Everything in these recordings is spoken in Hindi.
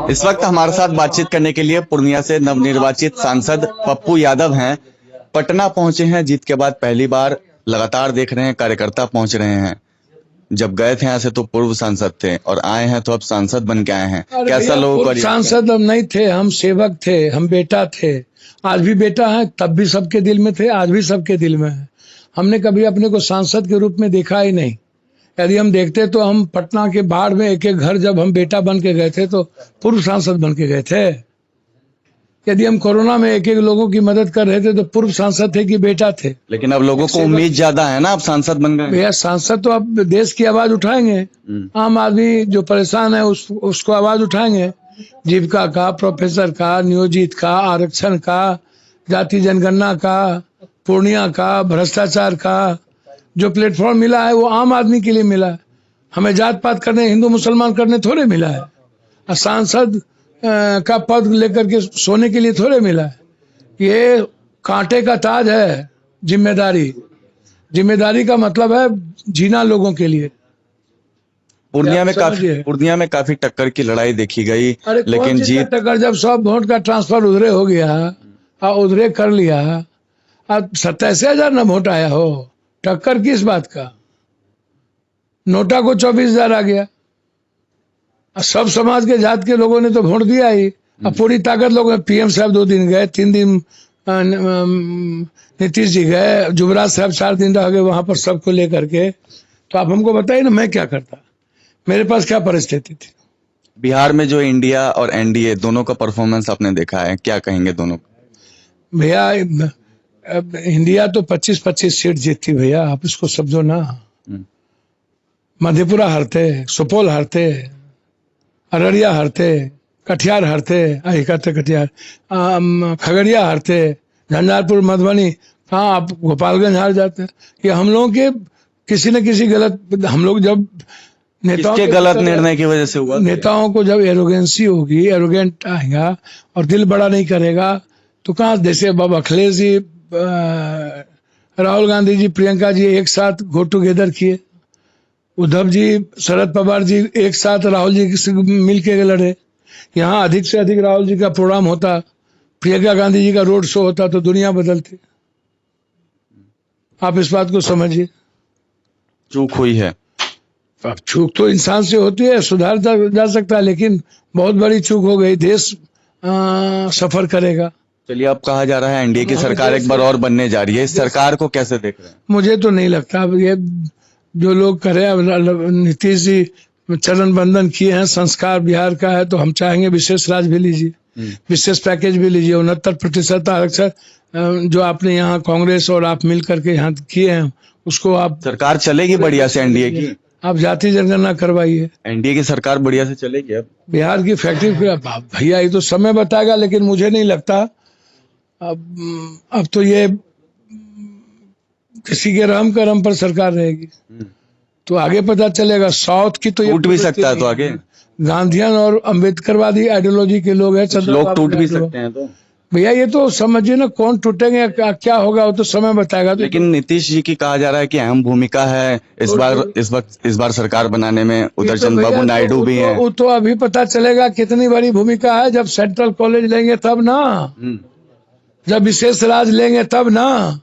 इस वक्त हमारे साथ बातचीत करने के लिए पूर्णिया से नवनिर्वाचित सांसद पप्पू यादव हैं। पटना पहुंचे हैं जीत के बाद पहली बार। लगातार देख रहे हैं कार्यकर्ता पहुंच रहे हैं। जब गए थे यहाँ से तो पूर्व सांसद थे और आए हैं तो अब सांसद बन के आए हैं। कैसा लोगों को? सांसद हम नहीं थे, हम सेवक थे, हम बेटा थे। आज भी बेटा है, तब भी सबके दिल में थे, आज भी सबके दिल में है। हमने कभी अपने को सांसद के रूप में देखा ही नहीं। यदि हम देखते तो हम पटना के बाढ़ में एक एक घर जब हम बेटा बन के गए थे तो पूर्व सांसद बन के गए थे। यदि हम कोरोना में एक एक लोगों की मदद कर रहे थे तो पूर्व सांसद थे कि बेटा थे। लेकिन अब लोगों को उम्मीद ज्यादा है ना, अब सांसद बन गए। भैया सांसद तो अब देश की आवाज उठाएंगे। आम आदमी जो परेशान है उसको आवाज उठाएंगे। जीविका का, प्रोफेसर का, नियोजित का, आरक्षण का, जाति जनगणना का, पूर्णिया का, भ्रष्टाचार का जो प्लेटफॉर्म मिला है वो आम आदमी के लिए मिला है। हमें जात पात करने, हिंदू मुसलमान करने थोड़े मिला है। सांसद का पद लेकर के सोने के लिए थोड़े मिला है। ये कांटे का ताज है। जिम्मेदारी का मतलब है जीना लोगों के लिए। पूर्णिया में काफी टक्कर की लड़ाई देखी गई, लेकिन जीत टक्कर जब सब वोट का ट्रांसफर उधरे हो गया और उधरे कर लिया। अब 87,000 न वोट आया हो, टक्कर किस बात का? नोटा को 24,000 आ गया। सब समाज के जात के लोगों ने तो वोट दिया ही। अब पूरी ताकत लोगों ने, पीएम साहब 2 दिन गए, 3 दिन नीतीश जी गए, युवराज साहब 4 दिन रह गए वहां पर सबको लेकर के। तो आप हमको बताइए ना, मैं क्या करता, मेरे पास क्या परिस्थिति थी। बिहार में जो इंडिया और एनडीए दोनों का परफॉर्मेंस आपने देखा है, क्या कहेंगे दोनों? भैया इंडिया तो 25-25 सीट जीतती भैया, आप इसको समझो ना। मधेपुरा हारते, सुपौल हारते, अररिया हारते, कटिहार हारते, कटिहार, खगड़िया हारते, झंझारपुर, मधुबनी, कहाँ आप गोपालगंज हार जाते हैं। ये हम लोगों के किसी न किसी गलत, हम लोग जब नेताओं के गलत निर्णय की वजह से हुआ। नेताओं को जब एरोगेंसी होगी, एरोगेंट आएगा और दिल बड़ा नहीं करेगा तो कहाँ, जैसे बाबा अखिलेश जी, राहुल गांधी जी, प्रियंका जी एक साथ गो टुगेदर किए। उद्धव जी, शरद पवार जी एक साथ राहुल जी से मिल के लड़े। यहाँ अधिक से अधिक राहुल जी का प्रोग्राम होता, प्रियंका गांधी जी का रोड शो होता तो दुनिया बदलती। आप इस बात को समझिए। चूक हुई है। अब चूक तो इंसान से होती है, सुधार जा सकता है, लेकिन बहुत बड़ी चूक हो गई। देश सफर करेगा। चलिए, अब कहा जा रहा है एनडीए की सरकार एक बार और बनने जा रही है। इस सरकार को कैसे देख रहे हैं? मुझे तो नहीं लगता। अब ये जो लोग करे, नीतीश जी चरण बंधन किए हैं, संस्कार बिहार का है, तो हम चाहेंगे विशेष राज भी लीजिए, विशेष पैकेज भी लीजिए। 69% आरक्षण जो आपने यहाँ कांग्रेस और आप मिल करके यहाँ किए हैं, उसको आप, सरकार चलेगी बढ़िया से एनडीए की। आप जाति जनगणना करवाइए, एनडीए की सरकार बढ़िया से चलेगी। अब बिहार की फैक्ट्री भैया ये तो समय बताएगा, लेकिन मुझे नहीं लगता। अब तो ये किसी के रहम करम पर सरकार रहेगी तो आगे पता चलेगा। साउथ की तो टूट भी सकता है, तो आगे गांधीयन और अम्बेडकरवादी आइडियोलॉजी के लोग हैं, लोग टूट भी सकते हैं। तो भैया ये तो समझिए ना, कौन टूटेंगे, क्या होगा वो तो समय बताएगा। लेकिन नीतीश जी की कहा जा रहा है कि अहम भूमिका है इस बार सरकार बनाने में। उधर चंद्रबाबू नायडू भी हैं। वो तो अभी पता चलेगा कितनी बड़ी भूमिका है, जब सेंट्रल कॉलेज लेंगे तब ना, जब विशेष राज लेंगे तब ना,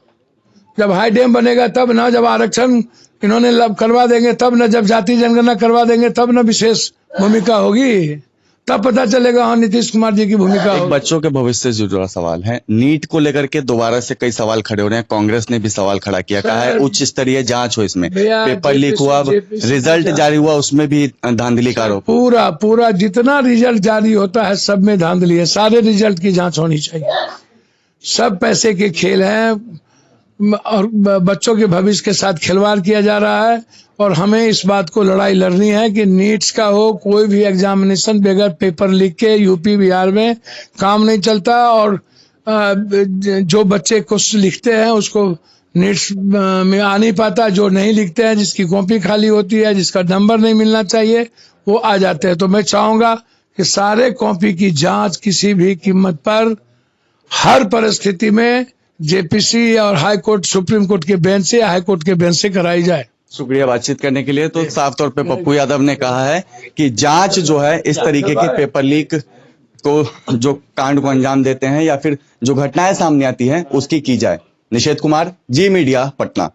जब हाई डैम बनेगा तब ना, जब आरक्षण इन्होंने करवा देंगे तब ना, जब जाति जनगणना करवा देंगे तब ना विशेष भूमिका होगी, तब पता चलेगा हाँ नीतीश कुमार जी की भूमिका। बच्चों के भविष्य से जुड़ा सवाल है। नीट को लेकर के दोबारा से कई सवाल खड़े हो रहे हैं। कांग्रेस ने भी सवाल खड़ा किया, कहा है उच्च स्तरीय जांच हो इसमें। पेपर लीक हुआ, रिजल्ट जारी हुआ, उसमें भी धांधली का आरोप। पूरा जितना रिजल्ट जारी होता है सब में धांधली है। सारे रिजल्ट की जांच होनी चाहिए। सब पैसे के खेल हैं और बच्चों के भविष्य के साथ खिलवाड़ किया जा रहा है। और हमें इस बात को लड़ाई लड़नी है कि नीट्स का हो, कोई भी एग्जामिनेशन बगैर पेपर लीक के यूपी बिहार में काम नहीं चलता। और जो बच्चे कुछ लिखते हैं उसको नीट्स में आ नहीं पाता, जो नहीं लिखते हैं, जिसकी कॉपी खाली होती है, जिसका नंबर नहीं मिलना चाहिए, वो आ जाते हैं। तो मैं चाहूंगा कि सारे कॉपी की जांच किसी भी कीमत पर, हर परिस्थिति में जेपीसी और हाई कोर्ट, सुप्रीम कोर्ट के बेंच से, हाई कोर्ट के बेंच से कराई जाए। शुक्रिया बातचीत करने के लिए। तो साफ तौर पे पप्पू यादव ने कहा है कि जांच जो है इस तरीके के पेपर लीक को, जो कांड को अंजाम देते हैं या फिर जो घटनाएं सामने आती हैं, उसकी की जाए। निषेध कुमार, जी मीडिया, पटना।